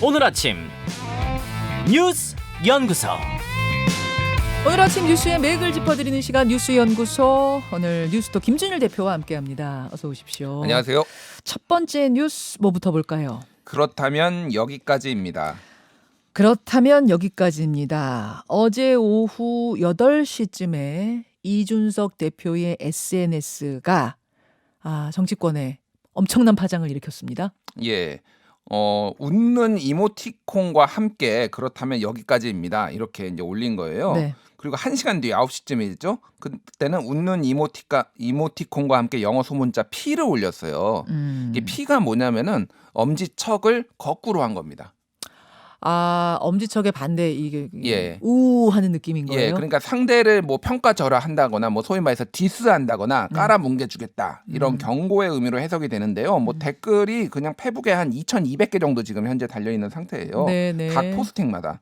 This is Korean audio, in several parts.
오늘 아침 뉴스 연구소. 오늘 아침 뉴스의 맥을 짚어드리는 시간 뉴스연구소. 오늘 뉴스도 김준일 대표와 함께합니다. 어서 오십시오. 안녕하세요. 첫 번째 뉴스 뭐부터 볼까요? 그렇다면 여기까지입니다. 어제 오후 8시쯤에 이준석 대표의 SNS가 정치권에 엄청난 파장을 일으켰습니다. 예. 웃는 이모티콘과 함께 그렇다면 여기까지입니다. 이렇게 이제 올린 거예요. 네. 그리고 1시간 뒤 9시쯤이죠. 그때는 웃는 이모티콘과 함께 영어 소문자 P를 올렸어요. 이게 P가 뭐냐면은 엄지척을 거꾸로 한 겁니다. 엄지척의 반대 이게 예. 우하는 느낌인 거예요. 예, 그러니까 상대를 뭐 평가절하한다거나 뭐 소위 말해서 디스한다거나 깔아뭉개주겠다 이런 경고의 의미로 해석이 되는데요. 뭐 댓글이 그냥 페북에 한 2,200개 정도 지금 현재 달려 있는 상태예요. 네네. 각 포스팅마다.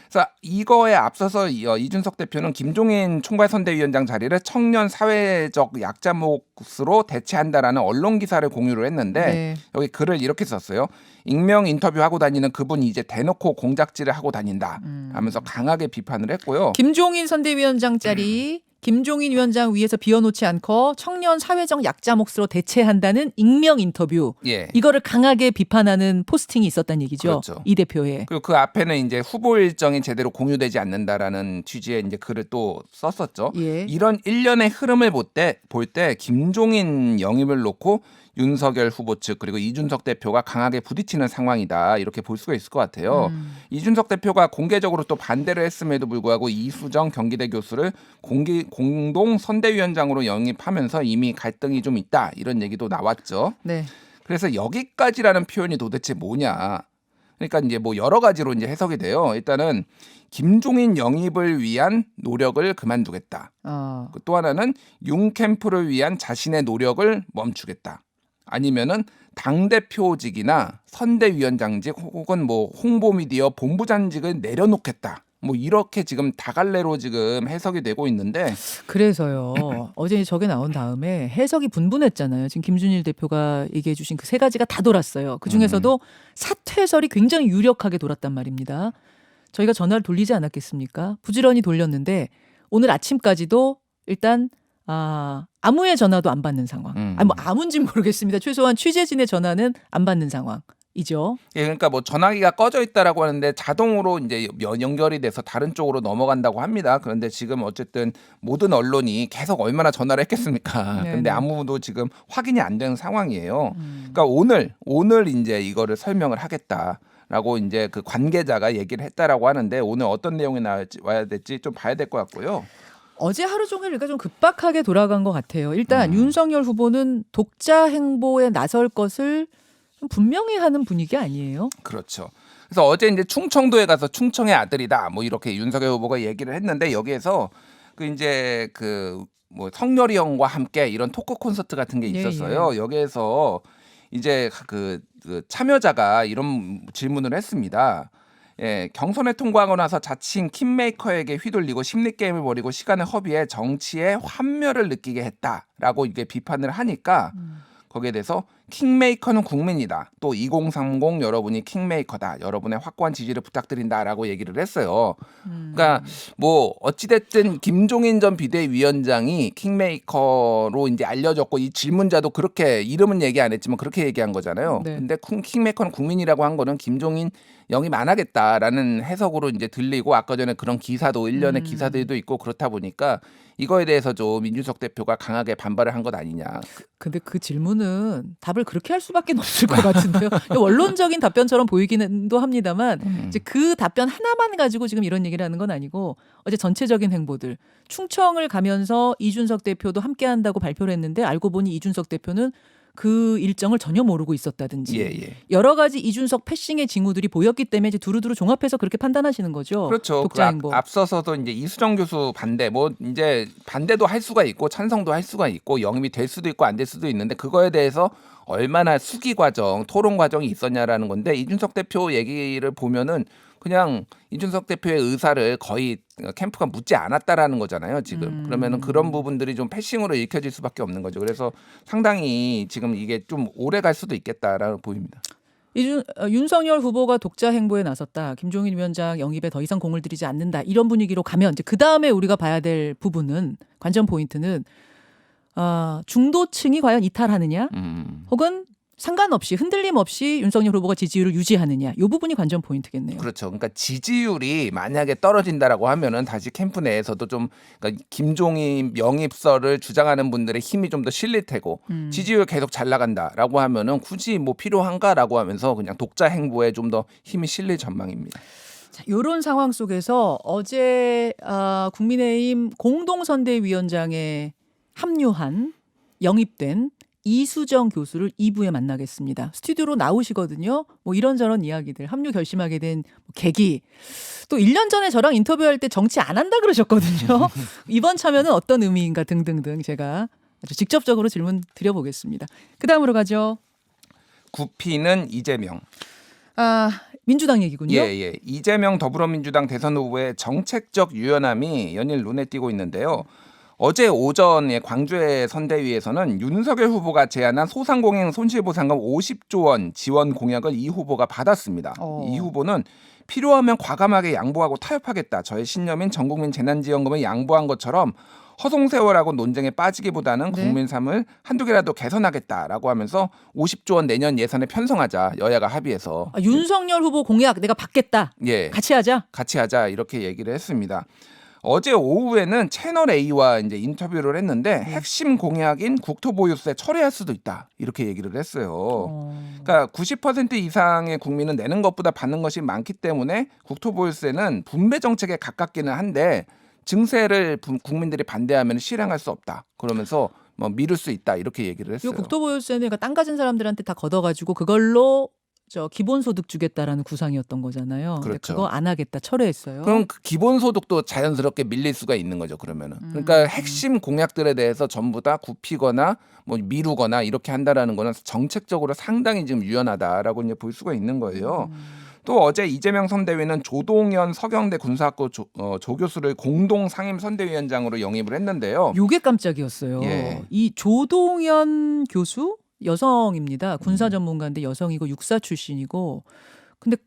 그래서 이거에 앞서서 이준석 대표는 김종인 총괄선대위원장 자리를 청년 사회적 약자 몫으로 대체한다라는 언론 기사를 공유를 했는데 네. 여기 글을 이렇게 썼어요. 익명 인터뷰하고 다니는 그분이 이제 대놓고 공작질을 하고 다닌다 하면서 강하게 비판을 했고요. 김종인 선대위원장 자리 김종인 위원장 위에서 비워놓지 않고 청년 사회적 약자 몫으로 대체한다는 익명 인터뷰. 예. 이거를 강하게 비판하는 포스팅이 있었다는 얘기죠. 그렇죠. 이 대표의. 그리고 그 앞에는 이제 후보 일정이 제대로 공유되지 않는다라는 취지의 이제 글을 또 썼었죠. 예. 이런 일련의 흐름을 볼 때 김종인 영입을 놓고 윤석열 후보 측 그리고 이준석 대표가 강하게 부딪히는 상황이다 이렇게 볼 수가 있을 것 같아요. 이준석 대표가 공개적으로 또 반대를 했음에도 불구하고 이수정 경기대 교수를 공동 선대위원장으로 영입하면서 이미 갈등이 좀 있다 이런 얘기도 나왔죠. 네. 그래서 여기까지라는 표현이 도대체 뭐냐? 그러니까 이제 뭐 여러 가지로 이제 해석이 돼요. 일단은 김종인 영입을 위한 노력을 그만두겠다. 또 하나는 윤 캠프를 위한 자신의 노력을 멈추겠다. 아니면은 당대표직이나 선대위원장직 혹은 뭐 홍보미디어 본부장직을 내려놓겠다. 뭐 이렇게 지금 다갈래로 지금 해석이 되고 있는데 그래서요. 어제 저게 나온 다음에 해석이 분분했잖아요. 지금 김준일 대표가 얘기해 주신 그 세 가지가 다 돌았어요. 그중에서도 사퇴설이 굉장히 유력하게 돌았단 말입니다. 저희가 전화를 돌리지 않았겠습니까? 부지런히 돌렸는데 오늘 아침까지도 일단 아무의 전화도 안 받는 상황. 뭐 아무인지는 모르겠습니다. 최소한 취재진의 전화는 안 받는 상황이죠. 예, 그러니까 뭐 전화기가 꺼져 있다라고 하는데 자동으로 이제 연결이 돼서 다른 쪽으로 넘어간다고 합니다. 그런데 지금 어쨌든 모든 언론이 계속 얼마나 전화를 했겠습니까? 네네. 근데 아무도 지금 확인이 안 되는 상황이에요. 그러니까 오늘 이제 이거를 설명을 하겠다라고 이제 그 관계자가 얘기를 했다라고 하는데 오늘 어떤 내용이 와야 될지 좀 봐야 될 것 같고요. 어제 하루 종일 그러니까 좀 급박하게 돌아간 것 같아요. 일단 윤석열 후보는 독자 행보에 나설 것을 좀 분명히 하는 분위기 아니에요? 그렇죠. 그래서 어제 이제 충청도에 가서 충청의 아들이다 뭐 이렇게 윤석열 후보가 얘기를 했는데 여기에서 그 이제 그 뭐 성렬이 형과 함께 이런 토크 콘서트 같은 게 있었어요. 예. 여기에서 이제 그 참여자가 이런 질문을 했습니다. 예, 경선에 통과하고 나서 자칭 킹메이커에게 휘둘리고 심리게임을 벌이고 시간을 허비해 정치에 환멸을 느끼게 했다라고 이게 비판을 하니까 거기에 대해서 킹메이커는 국민이다. 또 2030 여러분이 킹메이커다. 여러분의 확고한 지지를 부탁드린다라고 얘기를 했어요. 그러니까 뭐 어찌됐든 김종인 전 비대위원장이 킹메이커로 이제 알려졌고 이 질문자도 그렇게 이름은 얘기 안 했지만 그렇게 얘기한 거잖아요. 네. 근데 킹메이커는 국민이라고 한 거는 김종인 영입 안 하겠다라는 해석으로 이제 들리고 아까 전에 그런 기사도 일련의 기사들도 있고 그렇다 보니까 이거에 대해서 좀 이준석 대표가 강하게 반발을 한 것 아니냐. 근데 그 질문은 답을 그렇게 할 수밖에 없을 것 같은데요. 원론적인 답변처럼 보이기는도 합니다만 이제 그 답변 하나만 가지고 지금 이런 얘기를 하는 건 아니고 어제 전체적인 행보들 충청을 가면서 이준석 대표도 함께한다고 발표를 했는데 알고 보니 이준석 대표는 그 일정을 전혀 모르고 있었다든지 예. 여러 가지 이준석 패싱의 징후들이 보였기 때문에 이제 두루두루 종합해서 그렇게 판단하시는 거죠. 그렇죠. 독자 행보. 앞서서도 이제 이수정 교수 반대, 뭐 이제 반대도 할 수가 있고 찬성도 할 수가 있고 영입이 될 수도 있고 안 될 수도 있는데 그거에 대해서 얼마나 수기 과정, 토론 과정이 있었냐라는 건데 이준석 대표 얘기를 보면은 그냥 이준석 대표의 의사를 거의 캠프가 묻지 않았다라는 거잖아요. 지금 그러면은 그런 부분들이 좀 패싱으로 읽혀질 수밖에 없는 거죠. 그래서 상당히 지금 이게 좀 오래 갈 수도 있겠다라고 보입니다. 윤석열 후보가 독자 행보에 나섰다. 김종인 위원장 영입에 더 이상 공을 들이지 않는다. 이런 분위기로 가면 이제 그 다음에 우리가 봐야 될 부분은 관전 포인트는 중도층이 과연 이탈하느냐, 혹은 상관없이 흔들림 없이 윤석열 후보가 지지율을 유지하느냐, 이 부분이 관전 포인트겠네요. 그렇죠. 그러니까 지지율이 만약에 떨어진다라고 하면은 다시 캠프 내에서도 좀 그러니까 김종인 영입설을 주장하는 분들의 힘이 좀 더 실릴 테고 지지율 계속 잘 나간다라고 하면은 굳이 뭐 필요한가라고 하면서 그냥 독자 행보에 좀 더 힘이 실릴 전망입니다. 자, 이런 상황 속에서 어제 국민의힘 공동선대위원장에 합류한 영입된 이수정 교수를 2부에 만나겠습니다. 스튜디오로 나오시거든요. 뭐 이런저런 이야기들, 합류 결심하게 된 계기. 또 1년 전에 저랑 인터뷰할 때 정치 안 한다 그러셨거든요. 이번 참여는 어떤 의미인가 등등등 제가 아주 직접적으로 질문 드려보겠습니다. 그 다음으로 가죠. 구피는 이재명. 민주당 얘기군요. 예. 이재명 더불어민주당 대선 후보의 정책적 유연함이 연일 눈에 띄고 있는데요. 어제 오전에 광주의 선대위에서는 윤석열 후보가 제안한 소상공인 손실보상금 50조 원 지원 공약을 이 후보가 받았습니다. 이 후보는 필요하면 과감하게 양보하고 타협하겠다. 저의 신념인 전국민 재난지원금을 양보한 것처럼 허송세월하고 논쟁에 빠지기보다는 국민 삶을 한두 개라도 개선하겠다라고 하면서 50조 원 내년 예산에 편성하자 여야가 합의해서 윤석열 후보 공약 내가 받겠다. 예, 같이 하자 이렇게 얘기를 했습니다. 어제 오후에는 채널 A와 이제 인터뷰를 했는데 핵심 공약인 국토보유세 철회할 수도 있다 이렇게 얘기를 했어요. 그러니까 90% 이상의 국민은 내는 것보다 받는 것이 많기 때문에 국토보유세는 분배 정책에 가깝기는 한데 증세를 국민들이 반대하면 실행할 수 없다. 그러면서 뭐 미룰 수 있다 이렇게 얘기를 했어요. 이 국토보유세는 그러니까 땅 가진 사람들한테 다 걷어가지고 그걸로 기본소득 주겠다라는 구상이었던 거잖아요. 그렇죠. 그거 안 하겠다 철회했어요. 그럼 그 기본소득도 자연스럽게 밀릴 수가 있는 거죠. 그러면은 그러니까 핵심 공약들에 대해서 전부 다 굽히거나 뭐 미루거나 이렇게 한다라는 거는 정책적으로 상당히 지금 유연하다라고 이제 볼 수가 있는 거예요. 또 어제 이재명 선대위는 조동현 서경대 군사학교 조 교수를 공동 상임 선대위원장으로 영입을 했는데요. 요게 깜짝이었어요. 예. 이 조동현 교수 여성입니다. 군사 전문가인데 여성이고 육사 출신이고 근데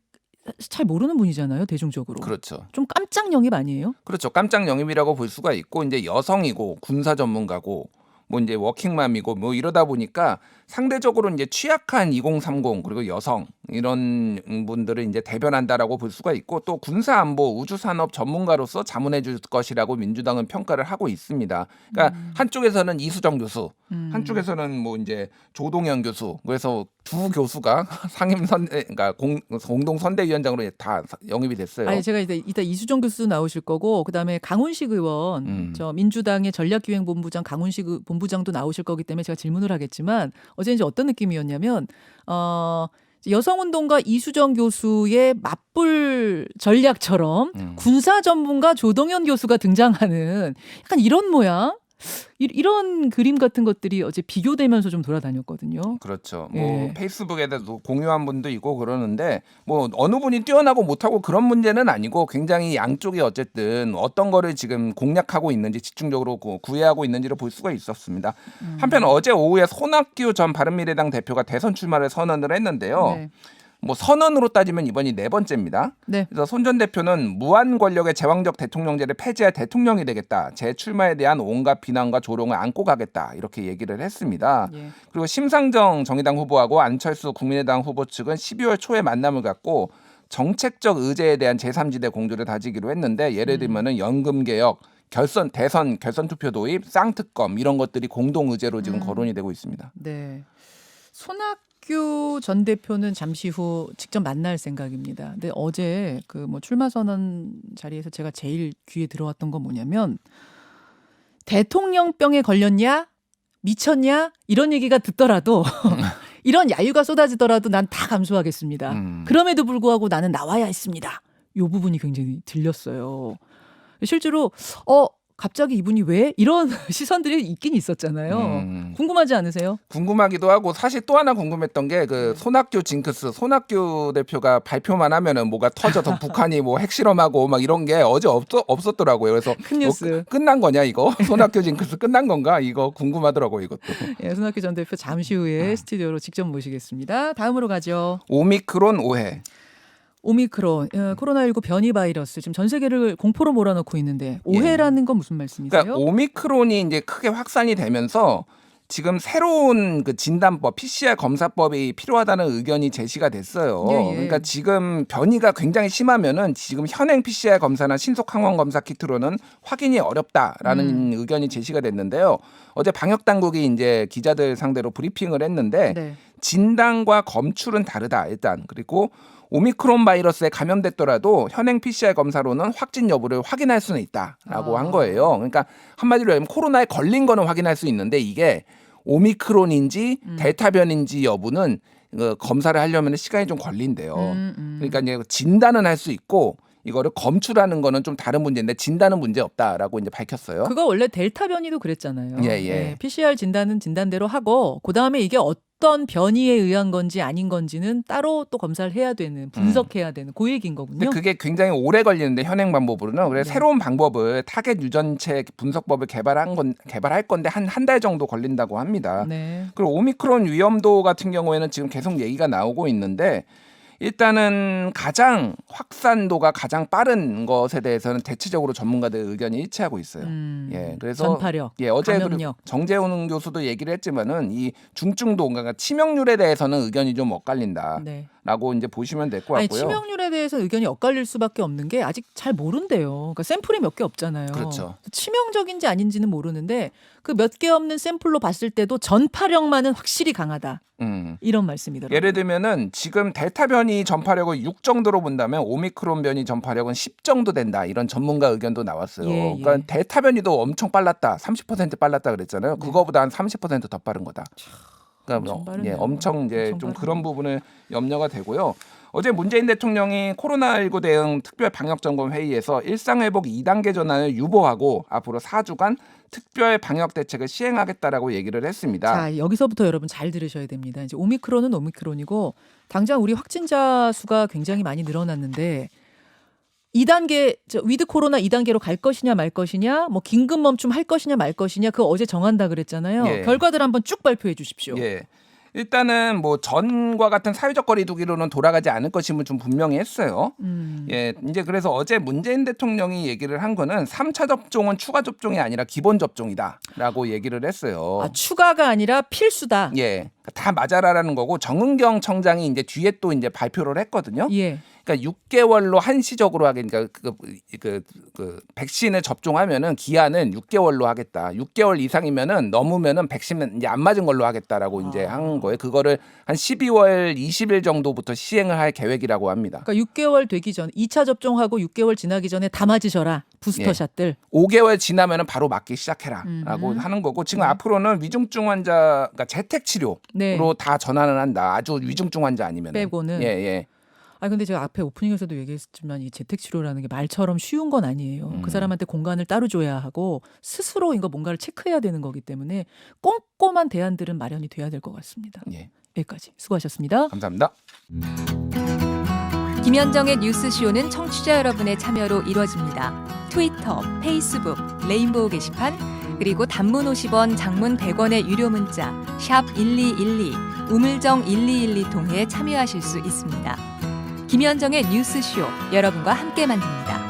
잘 모르는 분이잖아요. 대중적으로. 그렇죠. 좀 깜짝 영입 아니에요? 그렇죠. 깜짝 영입이라고 볼 수가 있고 이제 여성이고 군사 전문가고 뭐 이제 워킹맘이고 뭐 이러다 보니까 상대적으로 이제 취약한 2030 그리고 여성 이런 분들을 이제 대변한다라고 볼 수가 있고 또 군사안보 우주산업 전문가로서 자문해 줄 것이라고 민주당은 평가를 하고 있습니다. 그러니까 한쪽에서는 이수정 교수, 한쪽에서는 뭐 이제 조동현 교수, 그래서 두 교수가 그러니까 공동 선대위원장으로 다 영입이 됐어요. 아니 제가 이따 이수정 교수도 나오실 거고 그다음에 강훈식 의원, 저 민주당의 전략기획본부장 강훈식 본부장도 나오실 거기 때문에 제가 질문을 하겠지만 어제 이제 어떤 느낌이었냐면 여성운동가 이수정 교수의 맞불 전략처럼 군사 전문가 조동현 교수가 등장하는 약간 이런 모양, 이런 그림 같은 것들이 어제 비교되면서 좀 돌아다녔거든요. 그렇죠. 예. 뭐 페이스북에도 공유한 분도 있고 그러는데 뭐 어느 분이 뛰어나고 못하고 그런 문제는 아니고 굉장히 양쪽이 어쨌든 어떤 거를 지금 공략하고 있는지 집중적으로 구애하고 있는지를 볼 수가 있었습니다. 한편 어제 오후에 손학규 전 바른미래당 대표가 대선 출마를 선언을 했는데요. 네. 뭐 선언으로 따지면 이번이 4번째입니다. 네. 그래서 손 전 대표는 무한 권력의 제왕적 대통령제를 폐지할 대통령이 되겠다. 제 출마에 대한 온갖 비난과 조롱을 안고 가겠다. 이렇게 얘기를 했습니다. 예. 그리고 심상정 정의당 후보하고 안철수 국민의당 후보 측은 12월 초에 만남을 갖고 정책적 의제에 대한 제3지대 공조를 다지기로 했는데 예를 들면은 연금 개혁, 대선 결선 투표 도입, 쌍특검 이런 것들이 공동 의제로 지금 거론이 되고 있습니다. 네. 손학규 전 대표는 잠시 후 직접 만날 생각입니다. 근데 어제 그 뭐 출마 선언 자리에서 제가 제일 귀에 들어왔던 건 뭐냐면 대통령병에 걸렸냐? 미쳤냐? 이런 얘기가 듣더라도 이런 야유가 쏟아지더라도 난 다 감수하겠습니다. 그럼에도 불구하고 나는 나와야 했습니다. 이 부분이 굉장히 들렸어요. 실제로 갑자기 이분이 왜 이런 시선들이 있긴 있었잖아요. 궁금하지 않으세요? 궁금하기도 하고 사실 또 하나 궁금했던 게 그 손학규 징크스 손학규 대표가 발표만 하면은 뭐가 터져서 북한이 뭐 핵실험하고 막 이런 게 어제 없었더라고요. 그래서 큰 뉴스. 끝난 거냐 이거 손학규 징크스 끝난 건가 이거 궁금하더라고요 이것도. 예, 손학규 전 대표 잠시 후에 스튜디오로 직접 모시겠습니다. 다음으로 가죠. 오미크론 오해. 오미크론 코로나19 변이 바이러스 지금 전 세계를 공포로 몰아넣고 있는데 오해라는 건 무슨 말씀이세요? 그러니까 오미크론이 이제 크게 확산이 되면서 지금 새로운 그 진단법 PCR 검사법이 필요하다는 의견이 제시가 됐어요. 예, 예. 그러니까 지금 변이가 굉장히 심하면은 지금 현행 PCR 검사나 신속 항원 검사 키트로는 확인이 어렵다라는 의견이 제시가 됐는데요. 어제 방역 당국이 이제 기자들 상대로 브리핑을 했는데 네. 진단과 검출은 다르다 일단. 그리고 오미크론 바이러스에 감염됐더라도 현행 PCR 검사로는 확진 여부를 확인할 수는 있다라고 한 거예요. 그러니까 한마디로 하면 코로나에 걸린 거는 확인할 수 있는데 이게 오미크론인지 델타 변인지 여부는 검사를 하려면 시간이 좀 걸린대요. 그러니까 이제 진단은 할 수 있고 이거를 검출하는 거는 좀 다른 문제인데 진단은 문제 없다라고 이제 밝혔어요. 그거 원래 델타 변이도 그랬잖아요. 예. PCR 진단은 진단대로 하고 그다음에 이게 어떤 변이에 의한 건지 아닌 건지는 따로 또 검사를 해야 되는 분석해야 되는 그 얘기인 거군요. 근데 그게 굉장히 오래 걸리는데 현행 방법으로는 그래서 네. 새로운 방법을 타겟 유전체 분석법을 개발할 건데 한 달 정도 걸린다고 합니다. 네. 그리고 오미크론 위험도 같은 경우에는 지금 계속 얘기가 나오고 있는데 일단은 가장 확산도가 가장 빠른 것에 대해서는 대체적으로 전문가들 의견이 일치하고 있어요. 예, 그래서 전파력, 어제 감염력. 정재훈 교수도 얘기를 했지만은 이 중증도 그러니까 치명률에 대해서는 의견이 좀 엇갈린다라고 네. 이제 보시면 될 것 아니, 같고요. 치명률에 대해서 의견이 엇갈릴 수밖에 없는 게 아직 잘 모른대요. 그러니까 샘플이 몇 개 없잖아요. 그렇죠. 치명적인지 아닌지는 모르는데 그 몇 개 없는 샘플로 봤을 때도 전파력만은 확실히 강하다. 이런 말씀이더라고요. 예를 들면은 지금 델타 변이 전파력을 6 정도로 본다면 오미크론 변이 전파력은 10 정도 된다. 이런 전문가 의견도 나왔어요. 예. 그러니까 델타 변이도 엄청 빨랐다. 30% 빨랐다 그랬잖아요. 네. 그거보다 한 30% 더 빠른 거다. 그러니까 엄청 빠르네요. 엄청 이제 엄청 좀 빠르네요. 그런 부분을 염려가 되고요. 어제 문재인 대통령이 코로나19 대응 특별 방역점검 회의에서 일상회복 2단계 전환을 유보하고 앞으로 4주간 특별 방역 대책을 시행하겠다라고 얘기를 했습니다. 자, 여기서부터 여러분 잘 들으셔야 됩니다. 이제 오미크론은 오미크론이고 당장 우리 확진자 수가 굉장히 많이 늘어났는데 2단계 위드 코로나 2단계로 갈 것이냐 말 것이냐 뭐 긴급 멈춤 할 것이냐 말 것이냐 그거 어제 정한다 그랬잖아요. 예. 결과들 한번 쭉 발표해 주십시오. 예. 일단은 뭐 전과 같은 사회적 거리 두기로는 돌아가지 않을 것임을 좀 분명히 했어요. 예, 이제 그래서 어제 문재인 대통령이 얘기를 한 거는 3차 접종은 추가 접종이 아니라 기본 접종이다라고 얘기를 했어요. 아, 추가가 아니라 필수다. 예, 다 맞아라라는 거고 정은경 청장이 이제 뒤에 또 이제 발표를 했거든요. 예. 그러니까 6개월로 한시적으로 하겠다. 그러니까 그 백신을 접종하면은 기한은 6개월로 하겠다. 6개월 이상이면은 넘으면은 백신은 이제 안 맞은 걸로 하겠다라고 이제 한 거예요. 그거를 한 12월 20일 정도부터 시행을 할 계획이라고 합니다. 그러니까 6개월 되기 전 2차 접종하고 6개월 지나기 전에 다 맞으셔라. 부스터샷들. 5개월 지나면은 바로 맞기 시작해라라고 하는 거고 지금 앞으로는 위중증 환자 그러니까 재택 치료로 네. 다 전환을 한다. 아주 위중증 환자 아니면 빼고는. 예. 아 근데 제가 앞에 오프닝에서도 얘기했지만 이 재택 치료라는 게 말처럼 쉬운 건 아니에요. 그 사람한테 공간을 따로 줘야 하고 스스로 이거 뭔가를 체크해야 되는 거기 때문에 꼼꼼한 대안들은 마련이 돼야 될 것 같습니다. 예. 여기까지 수고하셨습니다. 감사합니다. 김현정의 뉴스쇼는 청취자 여러분의 참여로 이루어집니다. 트위터, 페이스북, 레인보우 게시판, 그리고 단문 50원, 장문 100원의 유료 문자 샵 1212, 우물정 1212 통해 참여하실 수 있습니다. 김현정의 뉴스쇼, 여러분과 함께 만듭니다.